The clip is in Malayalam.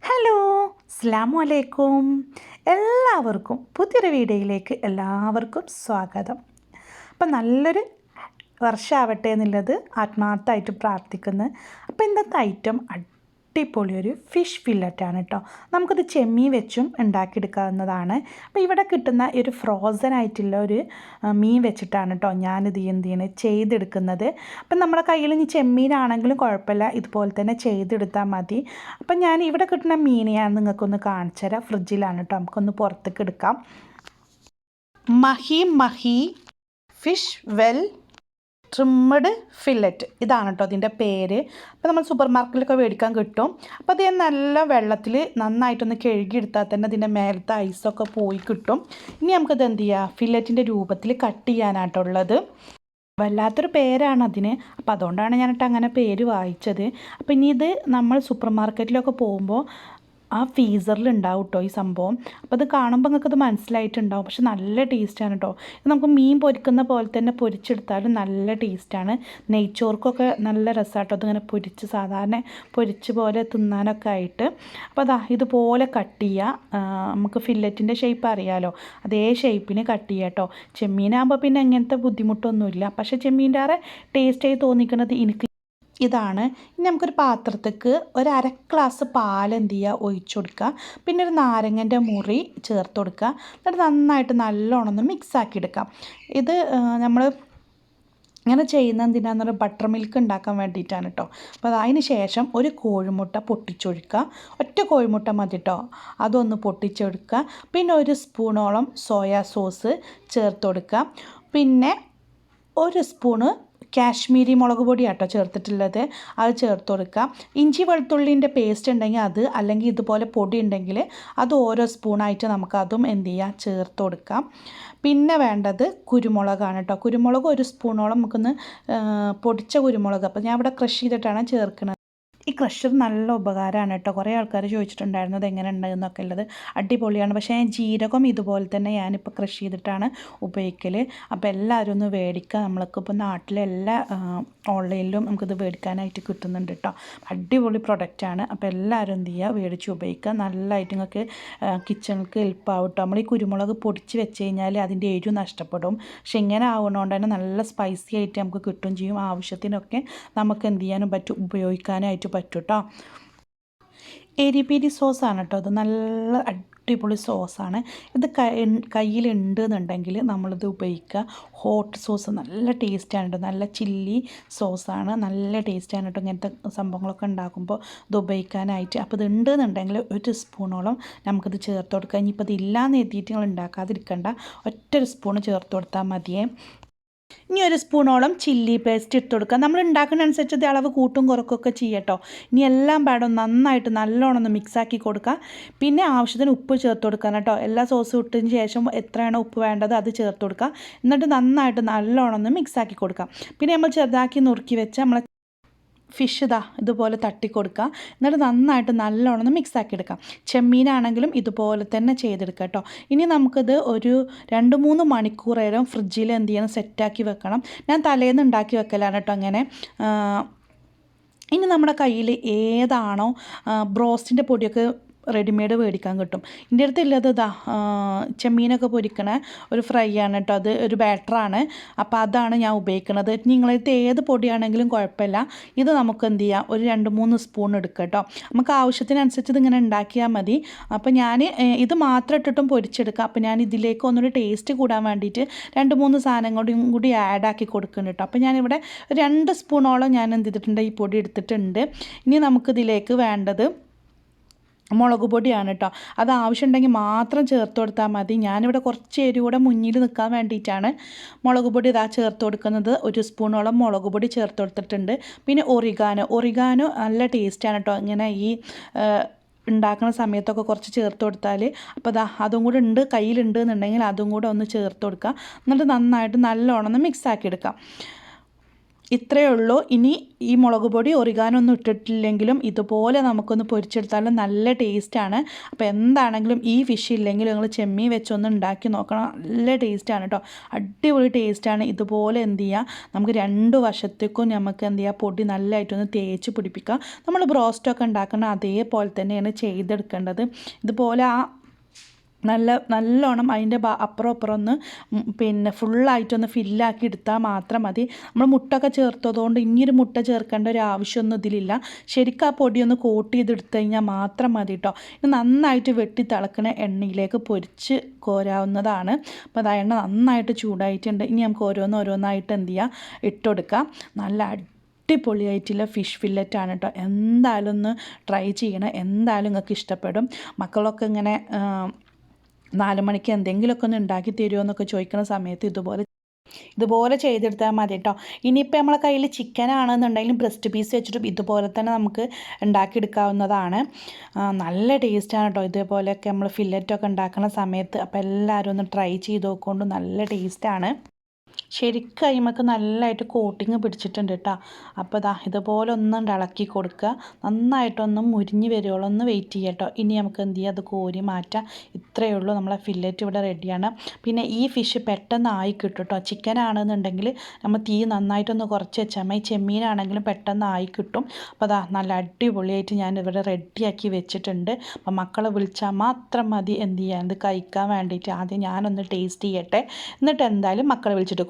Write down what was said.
ഹലോ, അസ്സലാമു അലൈക്കും. എല്ലാവർക്കും പുതിയൊരു വീഡിയോയിലേക്ക് സ്വാഗതം. അപ്പം നല്ലൊരു വർഷമാവട്ടെ എന്നുള്ളത് ആത്മാർത്ഥമായിട്ട് പ്രാർത്ഥിക്കുന്നു. അപ്പോൾ ഇന്നത്തെ ഐറ്റം അടിപൊളി ഒരു ഫിഷ് ഫില്ലറ്റാണ് കേട്ടോ. നമുക്കത് ചെമ്മീൻ വെച്ചും ഉണ്ടാക്കിയെടുക്കാവുന്നതാണ്. അപ്പോൾ ഇവിടെ കിട്ടുന്ന ഒരു ഫ്രോസൺ ആയിട്ടുള്ള ഒരു മീൻ വെച്ചിട്ടാണ് കേട്ടോ ഞാനിത് ചെയ്തെടുക്കുന്നത്. അപ്പം നമ്മുടെ കയ്യിൽ ഇനി ചെമ്മീനാണെങ്കിലും കുഴപ്പമില്ല, ഇതുപോലെ തന്നെ ചെയ്തെടുത്താൽ മതി. അപ്പം ഞാൻ ഇവിടെ കിട്ടുന്ന മീൻ ഞാൻ നിങ്ങൾക്കൊന്ന് കാണിച്ചു തരാം. ഫ്രിഡ്ജിലാണ് കേട്ടോ, നമുക്കൊന്ന് പുറത്തേക്ക് എടുക്കാം. മഹി ഫിഷ് വെൽ ട്രിമ്മഡ് ഫില്ലറ്റ്, ഇതാണ് കേട്ടോ അതിൻ്റെ പേര്. അപ്പോൾ നമ്മൾ സൂപ്പർ മാർക്കറ്റിലൊക്കെ മേടിക്കാൻ കിട്ടും. അപ്പോൾ അത് നല്ല വെള്ളത്തിൽ നന്നായിട്ടൊന്ന് കഴുകിയെടുത്താൽ തന്നെ അതിൻ്റെ മേലത്തെ ഐസൊക്കെ പോയി കിട്ടും. ഇനി നമുക്കത് എന്ത് ചെയ്യുക, ഫില്ലറ്റിൻ്റെ രൂപത്തിൽ കട്ട് ചെയ്യാനായിട്ടുള്ളത്. വല്ലാത്തൊരു പേരാണ് അതിന്, അപ്പോൾ അതുകൊണ്ടാണ് ഞാനിട്ട് അങ്ങനെ പേര് വായിച്ചത്. അപ്പോൾ ഇനി ഇത് നമ്മൾ സൂപ്പർ മാർക്കറ്റിലൊക്കെ പോകുമ്പോൾ ആ ഫീസറിൽ ഉണ്ടാവും കേട്ടോ ഈ സംഭവം. അപ്പോൾ അത് കാണുമ്പോൾ നിങ്ങൾക്കത് മനസ്സിലായിട്ടുണ്ടാവും. പക്ഷെ നല്ല ടേസ്റ്റാണ് കേട്ടോ. നമുക്ക് മീൻ പൊരിക്കുന്ന പോലെ തന്നെ പൊരിച്ചെടുത്താലും നല്ല ടേസ്റ്റാണ്. നെയ്ച്ചോർക്കൊക്കെ നല്ല രസമാട്ടോ അതിങ്ങനെ പൊരിച്ച്, സാധാരണ പൊരിച്ച് പോലെ തിന്നാനൊക്കെ ആയിട്ട്. അപ്പോൾ അതാ ഇതുപോലെ കട്ട് ചെയ്യുക. നമുക്ക് ഫില്ലറ്റിൻ്റെ ഷേപ്പ് അറിയാമല്ലോ, അതേ ഷേപ്പിന് കട്ട് ചെയ്യുക കേട്ടോ. ചെമ്മീനാകുമ്പോൾ പിന്നെ അങ്ങനത്തെ ബുദ്ധിമുട്ടൊന്നുമില്ല. പക്ഷേ ചെമ്മീൻ്റെ ആറെ ടേസ്റ്റായി തോന്നിക്കുന്നത് എനിക്ക് ഇതാണ്. ഇനി നമുക്കൊരു പാത്രത്തേക്ക് ഒരു അര ഗ്ലാസ് പാൽ എന്ത് ചെയ്യുക, ഒഴിച്ചു കൊടുക്കുക. പിന്നെ ഒരു നാരങ്ങൻ്റെ മുറി ചേർത്ത് കൊടുക്കുക. എന്നിട്ട് നന്നായിട്ട് നല്ലോണം ഒന്ന് മിക്സാക്കി എടുക്കാം. ഇത് നമ്മൾ ഇങ്ങനെ ചെയ്യുന്ന എന്തിനാന്ന് പറയുക, ബട്ടർ മിൽക്ക് ഉണ്ടാക്കാൻ വേണ്ടിയിട്ടാണ് കേട്ടോ. അപ്പോൾ അതിന് ശേഷം ഒരു കോഴിമുട്ട പൊട്ടിച്ചൊഴിക്കുക. ഒറ്റ കോഴിമുട്ട മതി കേട്ടോ, അതൊന്ന് പൊട്ടിച്ചെടുക്കുക. പിന്നെ ഒരു സ്പൂണോളം സോയാ സോസ് ചേർത്ത് കൊടുക്കുക. പിന്നെ ഒരു സ്പൂണ് കാശ്മീരി മുളക് പൊടിയാട്ടോ ചേർത്തിട്ടുള്ളത്, അത് ചേർത്ത് കൊടുക്കുക. ഇഞ്ചി വെളുത്തുള്ളിൻ്റെ പേസ്റ്റ് ഉണ്ടെങ്കിൽ അത്, അല്ലെങ്കിൽ ഇതുപോലെ പൊടി ഉണ്ടെങ്കിൽ അത് ഓരോ സ്പൂണായിട്ട് നമുക്കതും എന്ത് ചെയ്യുക, ചേർത്ത് കൊടുക്കാം. പിന്നെ വേണ്ടത് കുരുമുളകാണ് കേട്ടോ. കുരുമുളക് ഒരു സ്പൂണോളം നമുക്കൊന്ന് പൊടിച്ച കുരുമുളക്, അപ്പോൾ ഞാൻ ഇവിടെ ക്രഷ് ചെയ്തിട്ടാണ് ചേർക്കുന്നത്. ഈ ക്രഷർ നല്ല ഉപകാരമാണ് കേട്ടോ. കുറേ ആൾക്കാർ ചോദിച്ചിട്ടുണ്ടായിരുന്നു അത് എങ്ങനെ ഉണ്ടെന്നൊക്കെ ഉള്ളത്. അടിപൊളിയാണ്. പക്ഷേ ഞാൻ ജീരകം ഇതുപോലെ തന്നെ ഞാനിപ്പോൾ ക്രഷ് ചെയ്തിട്ടാണ് ഉപയോഗിക്കൽ. അപ്പോൾ എല്ലാവരും ഒന്ന് മേടിക്കുക. നമ്മൾക്കിപ്പോൾ നാട്ടിലെ എല്ലാ ഓൺലൈനിലും നമുക്കിത് മേടിക്കാനായിട്ട് കിട്ടുന്നുണ്ട് കേട്ടോ. അടിപൊളി പ്രൊഡക്റ്റാണ്. അപ്പോൾ എല്ലാവരും എന്ത് ചെയ്യുക, മേടിച്ച് ഉപയോഗിക്കുക. നല്ലതായിട്ട് നിങ്ങൾക്ക് കിച്ചണിക്ക് ഹെൽപ്പാവും കേട്ടോ. നമ്മൾ ഈ കുരുമുളക് പൊടിച്ച് വെച്ച് കഴിഞ്ഞാൽ അതിൻ്റെ എരിവ് നഷ്ടപ്പെടും. പക്ഷെ ഇങ്ങനെ ആവുന്നതുകൊണ്ട് തന്നെ നല്ല സ്പൈസി ആയിട്ട് നമുക്ക് കിട്ടും ചെയ്യും. ആവശ്യത്തിനൊക്കെ നമുക്ക് എന്ത് ചെയ്യാനും പറ്റും, ഉപയോഗിക്കാനായിട്ട് പറ്റും കേട്ടോ. എരിപിരി സോസാണ് കേട്ടോ അത്. നല്ല അടിപൊളി സോസാണ് ഇത്. കയ്യിലുണ്ട് എന്നുണ്ടെങ്കിൽ നമ്മളിത് ഉപയോഗിക്കുക. ഹോട്ട് സോസ് നല്ല ടേസ്റ്റാണ് കേട്ടോ. നല്ല ചില്ലി സോസാണ്, നല്ല ടേസ്റ്റാണ് കേട്ടോ ഇങ്ങനത്തെ സംഭവങ്ങളൊക്കെ ഉണ്ടാക്കുമ്പോൾ ഇത് ഉപയോഗിക്കാനായിട്ട്. അപ്പോൾ ഇത് ഉണ്ട് എന്നുണ്ടെങ്കിൽ ഒരു സ്പൂണോളം നമുക്കിത് ചേർത്ത് കൊടുക്കുക. ഇനിയിപ്പോൾ ഇതില്ലാന്ന് എഴുതിയിട്ട് നിങ്ങൾ ഉണ്ടാക്കാതിരിക്കണ്ട, ഒറ്റൊരു സ്പൂണ് ചേർത്ത് കൊടുത്താൽ മതിയേ. ഇനി ഒരു സ്പൂണോളം ചില്ലി പേസ്റ്റ് ഇട്ട് കൊടുക്കുക. നമ്മൾ ഉണ്ടാക്കുന്നതനുസരിച്ച് ഇത് അളവ് കൂട്ടും കുറക്കൊക്കെ ചെയ്യട്ടോ. ഇനി എല്ലാം പാടും നന്നായിട്ട് നല്ലോണം ഒന്ന് മിക്സാക്കി കൊടുക്കുക. പിന്നെ ആവശ്യത്തിന് ഉപ്പ് ചേർത്ത് കൊടുക്കുക കേട്ടോ. എല്ലാ സോസും ഇട്ടതിന് ശേഷം എത്രയാണോ ഉപ്പ് വേണ്ടത് അത് ചേർത്ത് കൊടുക്കുക. എന്നിട്ട് നന്നായിട്ട് നല്ലോണം ഒന്ന് മിക്സാക്കി കൊടുക്കുക. പിന്നെ നമ്മൾ ചെറുതാക്കി നുറുക്കി വെച്ച് നമ്മൾ ഫിഷ് ഇതുപോലെ തട്ടി കൊടുക്കുക. എന്നിട്ട് നന്നായിട്ട് നല്ലോണം മിക്സാക്കി എടുക്കാം. ചെമ്മീനാണെങ്കിലും ഇതുപോലെ തന്നെ ചെയ്തെടുക്കുക കേട്ടോ. ഇനി നമുക്കിത് ഒരു 2-3 മണിക്കൂറേരം ഫ്രിഡ്ജിൽ എന്ത് ചെയ്യണം, സെറ്റാക്കി വെക്കണം. ഞാൻ തലേന്ന് ഉണ്ടാക്കി വെക്കലാണ് കേട്ടോ അങ്ങനെ. ഇനി നമ്മുടെ കയ്യിൽ ഏതാണോ ബ്രോസ്റ്റിൻ്റെ പൊടിയൊക്കെ റെഡിമെയ്ഡ് മേടിക്കാൻ കിട്ടും. എൻ്റെ അടുത്തുള്ളത് ചെമ്മീനൊക്കെ പൊരിക്കണ ഒരു ഫ്രൈ ആണ് കേട്ടോ. അത് ഒരു ബാറ്ററാണ്. അപ്പോൾ അതാണ് ഞാൻ ഉപയോഗിക്കുന്നത്. നിങ്ങളടുത്ത് ഏത് പൊടിയാണെങ്കിലും കുഴപ്പമില്ല. ഇത് നമുക്ക് എന്ത് ചെയ്യാം, ഒരു 2-3 സ്പൂൺ എടുക്കുക കേട്ടോ. നമുക്ക് ആവശ്യത്തിനനുസരിച്ച് ഇതിങ്ങനെ ഉണ്ടാക്കിയാൽ മതി. അപ്പോൾ ഞാൻ ഇത് മാത്രം ഇട്ടിട്ടും പൊരിച്ചെടുക്കാം. അപ്പോൾ ഞാൻ ഇതിലേക്ക് ഒന്നൊരു ടേസ്റ്റ് കൂടാൻ വേണ്ടിയിട്ട് 2-3 സാധനങ്ങളും കൂടി ആഡാക്കി കൊടുക്കുന്നുണ്ട് കേട്ടോ. അപ്പോൾ ഞാനിവിടെ 2 സ്പൂണോളം ഞാൻ എന്ത് ചെയ്തിട്ടുണ്ട്, ഈ പൊടി എടുത്തിട്ടുണ്ട്. ഇനി നമുക്കിതിലേക്ക് വേണ്ടത് മുളക് പൊടിയാണ് കേട്ടോ. അത് ആവശ്യമുണ്ടെങ്കിൽ മാത്രം ചേർത്ത് കൊടുത്താൽ മതി. ഞാനിവിടെ കുറച്ച് എരികൂടെ മുന്നിൽ നിൽക്കാൻ വേണ്ടിയിട്ടാണ് മുളക് പൊടി ചേർത്ത് കൊടുക്കുന്നത്. ഒരു സ്പൂണോളം മുളക് പൊടി ചേർത്ത് കൊടുത്തിട്ടുണ്ട്. പിന്നെ ഒറിഗാനോ നല്ല ടേസ്റ്റാണ് കേട്ടോ. ഇങ്ങനെ ഈ ഉണ്ടാക്കുന്ന സമയത്തൊക്കെ കുറച്ച് ചേർത്ത് കൊടുത്താൽ, അപ്പോൾ അതും കൂടെ ഉണ്ട് കയ്യിലുണ്ട് എന്നുണ്ടെങ്കിൽ അതും കൂടെ ഒന്ന് ചേർത്ത് കൊടുക്കുക. എന്നിട്ട് നന്നായിട്ട് നല്ലോണം ഒന്ന് മിക്സാക്കി എടുക്കാം. ഇത്രയേ ഉള്ളൂ. ഇനി ഈ മുളക് പൊടി ഒറിഗാനോ ഒന്നും ഇട്ടിട്ടില്ലെങ്കിലും ഇതുപോലെ നമുക്കൊന്ന് പൊരിച്ചെടുത്താലും നല്ല ടേസ്റ്റാണ്. അപ്പോൾ എന്താണെങ്കിലും ഈ ഫിഷ് ഇല്ലെങ്കിലും നിങ്ങൾ ചെമ്മീൻ വെച്ചൊന്ന് ഉണ്ടാക്കി നോക്കണം. നല്ല ടേസ്റ്റാണ് കേട്ടോ, അടിപൊളി ടേസ്റ്റാണ്. ഇതുപോലെ എന്ത് ചെയ്യുക, നമുക്ക് 2 വശത്തേക്കും നമുക്ക് എന്ത് ചെയ്യുക, പൊടി നല്ലതായിട്ടൊന്ന് തേച്ച് പിടിപ്പിക്കുക. നമ്മൾ ബ്രോസ്റ്റൊക്കെ ഉണ്ടാക്കുന്ന അതേപോലെ തന്നെയാണ് ചെയ്തെടുക്കേണ്ടത്. ഇതുപോലെ നല്ലോണം അതിൻ്റെ അപ്പുറം ഒന്ന് പിന്നെ ഫുള്ളായിട്ടൊന്ന് ഫില്ലാക്കി എടുത്താൽ മാത്രം മതി. നമ്മൾ മുട്ടൊക്കെ ചേർത്തതുകൊണ്ട് ഇനിയൊരു മുട്ട ചേർക്കേണ്ട ഒരു ആവശ്യമൊന്നും ഇതിലില്ല. ശരിക്കും ആ പൊടിയൊന്ന് കോട്ട് ചെയ്തെടുത്ത് കഴിഞ്ഞാൽ മാത്രം മതി കേട്ടോ. ഇത് നന്നായിട്ട് വെട്ടി തിളക്കുന്ന എണ്ണയിലേക്ക് പൊരിച്ച് കോരാവുന്നതാണ്. അപ്പോൾ അത് എണ്ണ നന്നായിട്ട് ചൂടായിട്ടുണ്ട്. ഇനി നമുക്ക് ഓരോന്നായിട്ട് എന്ത് ചെയ്യുക, ഇട്ടുകൊടുക്കാം. നല്ല അടിപൊളിയായിട്ടുള്ള ഫിഷ് ഫില്ലറ്റാണ് കേട്ടോ. എന്തായാലും ഒന്ന് ട്രൈ ചെയ്യണം, എന്തായാലും നിങ്ങൾക്ക് ഇഷ്ടപ്പെടും. മക്കളൊക്കെ ഇങ്ങനെ 4 മണിക്ക് എന്തെങ്കിലുമൊക്കെ ഒന്ന് ഉണ്ടാക്കി തരുമോ എന്നൊക്കെ ചോദിക്കുന്ന സമയത്ത് ഇതുപോലെ ചെയ്തെടുത്താൽ മതി കേട്ടോ. ഇനിയിപ്പോൾ നമ്മളെ കയ്യിൽ ചിക്കനാണെന്നുണ്ടെങ്കിലും ബ്രസ്റ്റ് പീസ് വെച്ചിട്ടും ഇതുപോലെ തന്നെ നമുക്ക് ഉണ്ടാക്കിയെടുക്കാവുന്നതാണ്. നല്ല ടേസ്റ്റാണ് കേട്ടോ ഇതുപോലെയൊക്കെ നമ്മൾ ഫില്ലറ്റൊക്കെ ഉണ്ടാക്കുന്ന സമയത്ത്. അപ്പോൾ എല്ലാവരും ഒന്ന് ട്രൈ ചെയ്ത് നോക്കൊണ്ട്, നല്ല ടേസ്റ്റാണ്. ശരിക്കും അതിമക്ക് നല്ലതായിട്ട് കോട്ടിങ് പിടിച്ചിട്ടുണ്ട് കേട്ടോ. അപ്പോൾ ഇതുപോലെ ഒന്നും ഇളക്കി കൊടുക്കുക, നന്നായിട്ടൊന്ന് മുരിഞ്ഞ് വരുവോളം ഒന്ന് വെയിറ്റ് ചെയ്യുക കേട്ടോ. ഇനി നമുക്ക് എന്ത് ചെയ്യുക, അത് കോരി മാറ്റാം. ഇത്രയേ ഉള്ളൂ, നമ്മളെ ഫില്ലറ്റ് ഇവിടെ റെഡിയാണ്. പിന്നെ ഈ ഫിഷ് പെട്ടെന്ന് ആയി കിട്ടും കേട്ടോ. ചിക്കൻ ആണെന്നുണ്ടെങ്കിൽ നമ്മൾ തീ നന്നായിട്ടൊന്ന് കുറച്ച് വെച്ചാൽ മതി, ചെമ്മീനാണെങ്കിലും പെട്ടെന്ന് ആയി കിട്ടും. അപ്പോൾ നല്ല അടിപൊളിയായിട്ട് ഞാൻ ഇവിടെ റെഡിയാക്കി വെച്ചിട്ടുണ്ട്. അപ്പോൾ മക്കളെ വിളിച്ചാൽ മാത്രം മതി എന്ത് ചെയ്യാൻ, ഇത് കഴിക്കാൻ വേണ്ടിയിട്ട്. ആദ്യം ഞാനൊന്ന് ടേസ്റ്റ് ചെയ്യട്ടെ, എന്നിട്ട് എന്തായാലും മക്കളെ വിളിച്ചിട്ട്